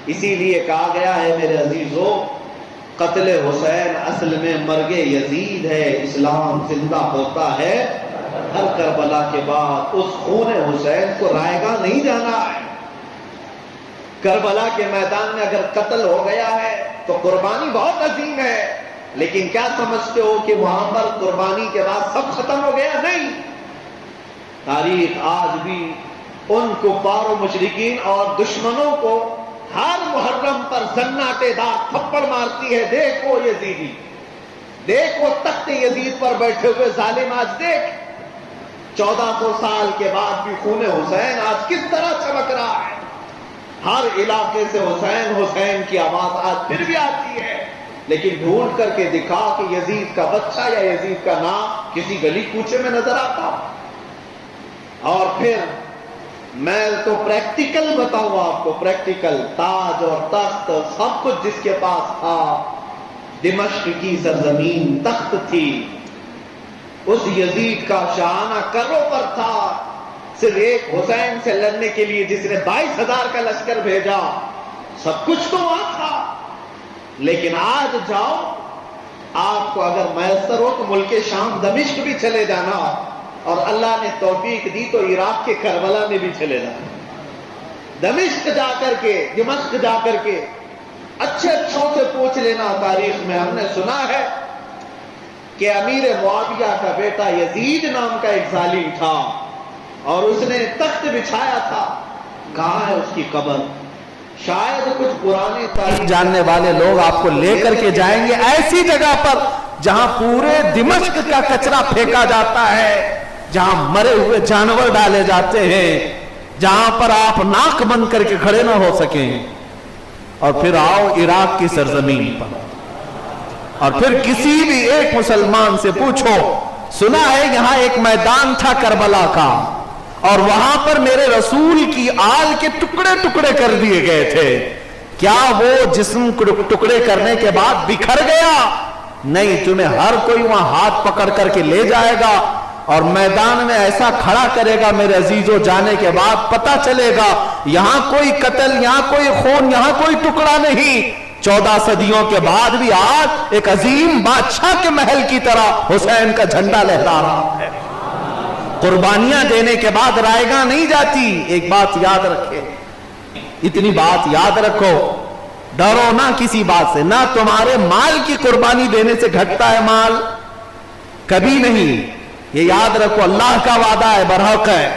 اسی لیے کہا گیا ہے میرے عزیزو، قتل حسین اصل میں مرگ یزید ہے، اسلام زندہ ہوتا ہے ہر کربلا کے بعد۔ اس خون حسین کو رائے گاہ نہیں جانا ہے۔ کربلا کے میدان میں اگر قتل ہو گیا ہے تو قربانی بہت عظیم ہے، لیکن کیا سمجھتے ہو کہ وہاں پر قربانی کے بعد سب ختم ہو گیا؟ نہیں، تاریخ آج بھی ان کفار و مشرکین اور دشمنوں کو ہر محرم پر زناٹے دار تھپڑ مارتی ہے۔ دیکھ وہ یزیدی، دیکھ وہ تخت یزید پر بیٹھے ہوئے ظالم، آج دیکھ 1400 سال کے بعد بھی خون حسین آج کس طرح چمک رہا ہے۔ ہر علاقے سے حسین حسین کی آواز آج پھر بھی آتی ہے، لیکن ڈھونڈ کر کے دکھا کہ یزید کا بچہ یا یزید کا نام کسی گلی کوچے میں نظر آتا۔ اور پھر میں تو پریکٹیکل بتاؤں آپ کو، پریکٹیکل تاج اور تخت سب کچھ جس کے پاس تھا، دمشق کی سرزمین تخت تھی، اس یزید کا شاہانہ کروں پر تھا، صرف ایک حسین سے لڑنے کے لیے جس نے 22,000 کا لشکر بھیجا، سب کچھ تو وہاں تھا۔ لیکن آج جاؤ، آپ کو اگر میسر ہو تو ملک شام دمشق بھی چلے جانا، اور اللہ نے توفیق دی تو عراق کے کربلا میں بھی چلے جانا۔ دمشق جا کر کے، دمشق جا کر کے اچھے اچھوں سے پوچھ لینا، تاریخ میں ہم نے سنا ہے کہ امیر معاویہ کا بیٹا یزید نام کا ایک ظالم تھا، اور اس نے تخت بچھایا تھا۔ کہاں ہے اس کی قبر؟ شاید کچھ پرانے تاریخ جاننے والے لوگ آپ کو لے کر کے جائیں گے ایسی جگہ پر جہاں پورے دمشق کا کچرا پھینکا جاتا ہے، جہاں مرے ہوئے جانور ڈالے جاتے ہیں، جہاں پر آپ ناک بند کر کے کھڑے نہ ہو سکیں۔ اور پھر آؤ عراق کی سرزمین پر، اور پھر کسی بھی ایک مسلمان سے پوچھو، سنا ہے یہاں ایک میدان تھا کربلا کا، اور وہاں پر میرے رسول کی آل کے ٹکڑے ٹکڑے کر دیے گئے تھے، کیا وہ جسم ٹکڑے کرنے کے بعد بکھر گیا؟ نہیں، تمہیں ہر کوئی وہاں ہاتھ پکڑ کر کے لے جائے گا اور میدان میں ایسا کھڑا کرے گا میرے عزیزوں، جانے کے بعد پتہ چلے گا یہاں کوئی قتل، یہاں کوئی خون، یہاں کوئی ٹکڑا نہیں۔ 14 صدیوں کے بعد بھی آج ایک عظیم بادشاہ کے محل کی طرح حسین کا جھنڈا لہرا رہا ہے۔ قربانیاں دینے کے بعد رائے گاہ نہیں جاتی۔ ایک بات یاد رکھے، اتنی بات یاد رکھو، ڈرو نہ کسی بات سے، نہ تمہارے مال کی قربانی دینے سے گھٹتا ہے مال، کبھی نہیں۔ یہ یاد رکھو، اللہ کا وعدہ ہے، برحق ہے،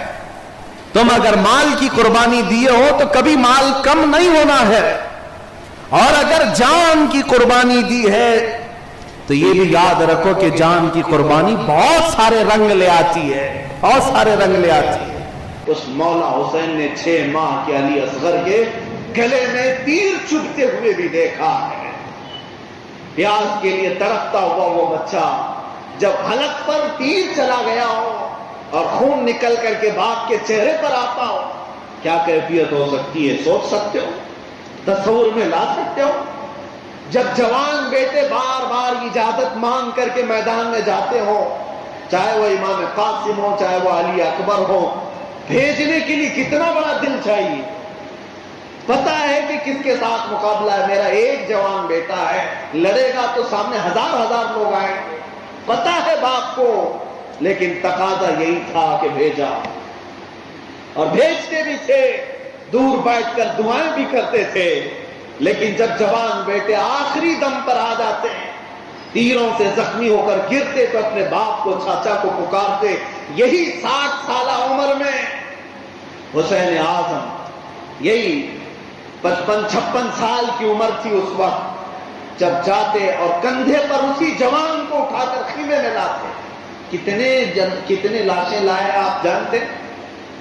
تم اگر مال کی قربانی دیے ہو تو کبھی مال کم نہیں ہونا ہے، اور اگر جان کی قربانی دی ہے تو یہ بھی یاد رکھو کہ جان کی قربانی بہت سارے رنگ لے آتی ہے، بہت سارے رنگ لے آتی ہے۔ اس مولا حسین نے 6 ماہ کے علی اصغر کے گلے میں تیر چبھتے ہوئے بھی دیکھا ہے۔ پیاس کے لیے تڑپتا ہوا وہ بچہ جب حلق پر تیر چلا گیا ہو اور خون نکل کر کے باپ کے چہرے پر آتا ہو، کیا کیفیت ہو سکتی ہے؟ سوچ سکتے ہو؟ تصور میں لا سکتے ہو؟ جب جوان بیٹے بار بار اجازت مانگ کر کے میدان میں جاتے ہو، چاہے وہ امام قاسم ہو، چاہے وہ علی اکبر ہو، بھیجنے کے لیے کتنا بڑا دل چاہیے۔ پتا ہے کہ کس کے ساتھ مقابلہ ہے، میرا ایک جوان بیٹا ہے، لڑے گا تو سامنے ہزار لوگ آئیں گے، پتا ہے باپ کو، لیکن تقاضا یہی تھا کہ بھیجا، اور بھیجتے بھی تھے، دور بیٹھ کر دعائیں بھی کرتے تھے۔ لیکن جب جوان بیٹے آخری دم پر آ جاتے ہیں، تیروں سے زخمی ہو کر گرتے، تو اپنے باپ کو، چاچا کو پکارتے۔ یہی 60 سالہ عمر میں حسین اعظم، یہی 55-56 سال کی عمر تھی اس وقت، جب جاتے اور کندھے پر اسی جوان کو اٹھا کر خیمے میں لاتے۔ کتنے لاشیں لائے آپ جانتے؟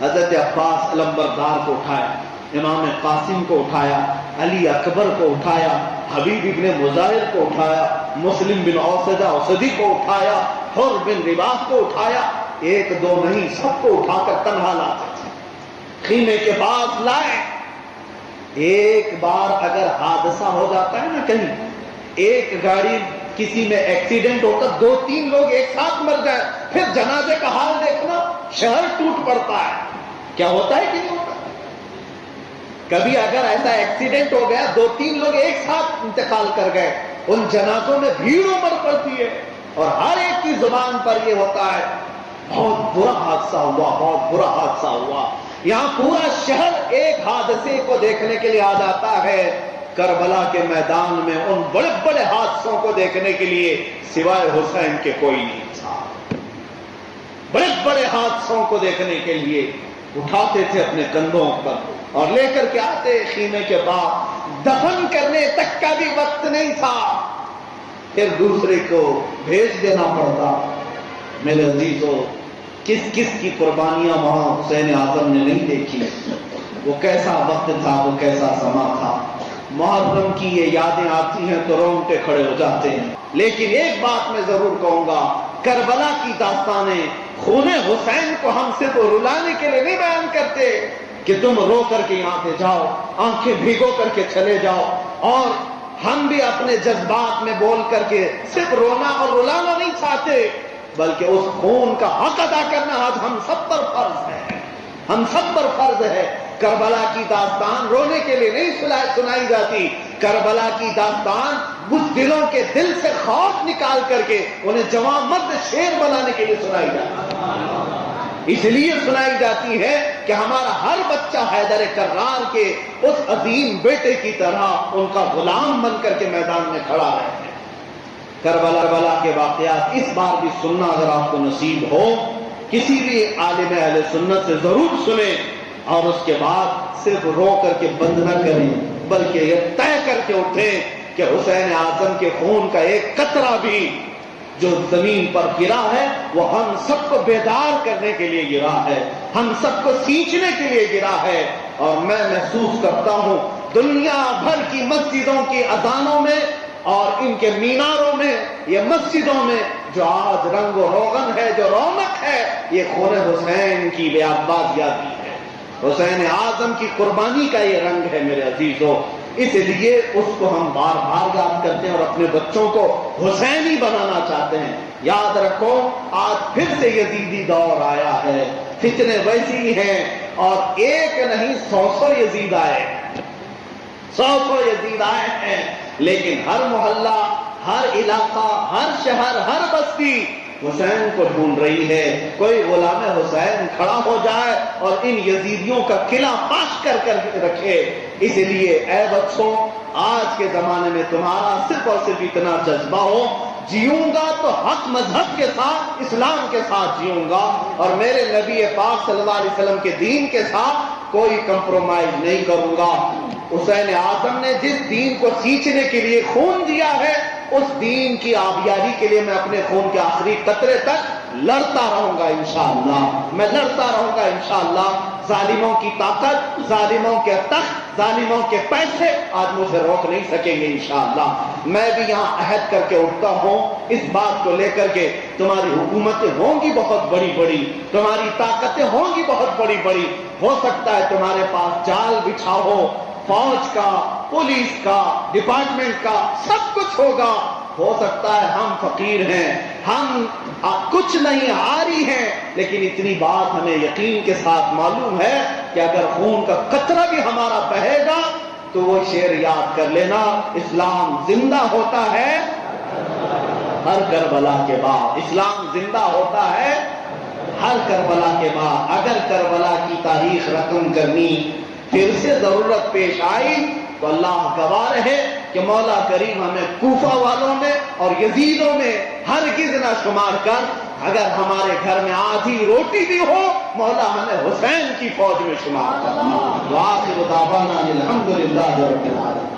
حضرت عباس علمبردار کو اٹھایا، امام قاسم کو اٹھایا، علی اکبر کو اٹھایا، حبیب ابن مظاہر کو اٹھایا، مسلم بن اوسدہ اسدی کو اٹھایا، حر بن رباح کو اٹھایا، ایک دو نہیں، سب کو اٹھا کر تنہا لاتے تھے، خیمے کے پاس لائے۔ ایک بار اگر حادثہ ہو جاتا ہے نا کہیں، ایک گاڑی کسی میں ایکسیڈنٹ ہوتا، 2-3 لوگ ایک ساتھ مر جائے، پھر جنازے کا حال دیکھنا، شہر ٹوٹ پڑتا ہے۔ کیا ہوتا ہے کہ نہیں ہوتا؟ کبھی اگر ایسا ایکسیڈنٹ ہو گیا 2-3 لوگ ایک ساتھ انتقال کر گئے، ان جنازوں میں بھیڑ عمر پڑتی ہے اور ہر ایک کی زبان پر یہ ہوتا ہے بہت برا حادثہ ہوا، بہت برا حادثہ ہوا۔ یہاں پورا شہر ایک حادثے کو دیکھنے کے لیے آ جاتا ہے۔ کربلا کے میدان میں ان بڑے بڑے حادثوں کو دیکھنے کے لیے سوائے حسین کے کوئی نہیں تھا۔ بڑے بڑے حادثوں کو دیکھنے کے لیے اٹھاتے تھے اپنے کندھوں پر اور لے کر کے آتے خیمے کے بعد، دفن کرنے تک کا بھی وقت نہیں تھا، پھر دوسرے کو بھیج دینا پڑتا۔ میرے عزیزو، کس کس کی قربانیاں وہاں حسین اعظم نے نہیں دیکھی؟ وہ کیسا وقت تھا، وہ کیسا سما تھا۔ محرم کی یہ یادیں آتی ہیں تو رونگٹے کھڑے ہو جاتے ہیں، لیکن ایک بات میں ضرور کہوں گا، کربلا کی داستانیں خون حسین کو ہم صرف رلانے کے لیے نہیں بیان کرتے کہ تم رو کر کے یہاں پہ جاؤ، آنکھیں بھیگو کر کے چلے جاؤ، اور ہم بھی اپنے جذبات میں بول کر کے صرف رونا اور رلانا نہیں چاہتے، بلکہ اس خون کا حق ادا کرنا آج ہم سب پر فرض ہے، ہم سب پر فرض ہے۔ کربلا کی داستان رونے کے لیے نہیں سنائی جاتی، کربلا کی داستان اس دلوں کے دل سے خوف نکال کر کے انہیں جوان مرد شیر بنانے کے لیے سنائی جاتی، اس لیے سنائی جاتی ہے کہ ہمارا ہر بچہ حیدر کرار کے اس عظیم بیٹے کی طرح ان کا غلام بن کر کے میدان میں کھڑا رہے۔ کربلا کے واقعات اس بار بھی سننا اگر آپ کو نصیب ہو، کسی بھی عالم اہل سنت سے ضرور سنیں، اور اس کے بعد صرف رو کر کے بند نہ کریں، بلکہ یہ طے کر کے اٹھیں کہ حسین اعظم کے خون کا ایک قطرہ بھی جو زمین پر گرا ہے وہ ہم سب کو بیدار کرنے کے لیے گرا ہے، ہم سب کو سینچنے کے لیے گرا ہے۔ اور میں محسوس کرتا ہوں دنیا بھر کی مسجدوں کی اذانوں میں اور ان کے میناروں میں، یہ مسجدوں میں جو آج رنگ و روغن ہے، جو رونق ہے، یہ خون حسین کی بازیابی ہے، حسین اعظم کی قربانی کا یہ رنگ ہے میرے عزیزو۔ اس لیے اس کو ہم بار بار یاد کرتے ہیں اور اپنے بچوں کو حسینی بنانا چاہتے ہیں۔ یاد رکھو آج پھر سے یزیدی دور آیا ہے، فتنے ویسی ہی ہیں، اور ایک نہیں 100 یزید آئے، 100 یزید آئے ہیں، لیکن ہر محلہ، ہر علاقہ، ہر شہر، ہر بستی حسین کو ڈھونڈ رہی ہے۔ کوئی غلام حسین کھڑا ہو جائے اور ان یزیدیوں کا قلعہ پاش کر رکھے۔ اس لیے اے بچوں، آج کے زمانے میں تمہارا صرف اور صرف اتنا جذبہ ہو، جیوں گا تو حق مذہب کے ساتھ، اسلام کے ساتھ جیوں گا، اور میرے نبی پاک صلی اللہ علیہ وسلم کے دین کے ساتھ کوئی کمپرومائز نہیں کروں گا۔ حسین اعظم نے جس دین کو سینچنے کے لیے خون دیا ہے، اس دین کی آبیاری کے لیے میں اپنے خون کے آخری قطرے تک لڑتا رہوں گا انشاءاللہ، میں لڑتا رہوں گا انشاءاللہ۔ ظالموں کی طاقت، ظالموں کے تخت، ظالموں کے پیسے آج مجھے روک نہیں سکیں گے انشاءاللہ۔ میں بھی یہاں عہد کر کے اٹھتا ہوں اس بات کو لے کر کے، تمہاری حکومتیں ہوں گی بہت بڑی بڑی، تمہاری طاقتیں ہوں گی بہت بڑی بڑی، ہو سکتا ہے تمہارے پاس جال بچھا ہو، فوج کا، پولیس کا، ڈپارٹمنٹ کا، سب کچھ ہوگا، ہو سکتا ہے ہم فقیر ہیں، ہم کچھ نہیں عاری ہیں، لیکن اتنی بات ہمیں یقین کے ساتھ معلوم ہے کہ اگر خون کا قطرہ بھی ہمارا بہے گا تو وہ شعر یاد کر لینا، اسلام زندہ ہوتا ہے ہر کربلا کے بعد، اسلام زندہ ہوتا ہے ہر کربلا کے بعد۔ اگر کربلا کی تاریخ رقم کرنی پھر سے ضرورت پیش آئی تو اللہ گواہ رہے کہ مولا کریم ہمیں کوفہ والوں میں اور یزیدوں میں ہرگز نہ شمار کر، اگر ہمارے گھر میں آدھی روٹی بھی ہو مولا ہمیں حسین کی فوج میں شمار کرنا۔ وآخر دعوانا الحمدللہ رب العالمین۔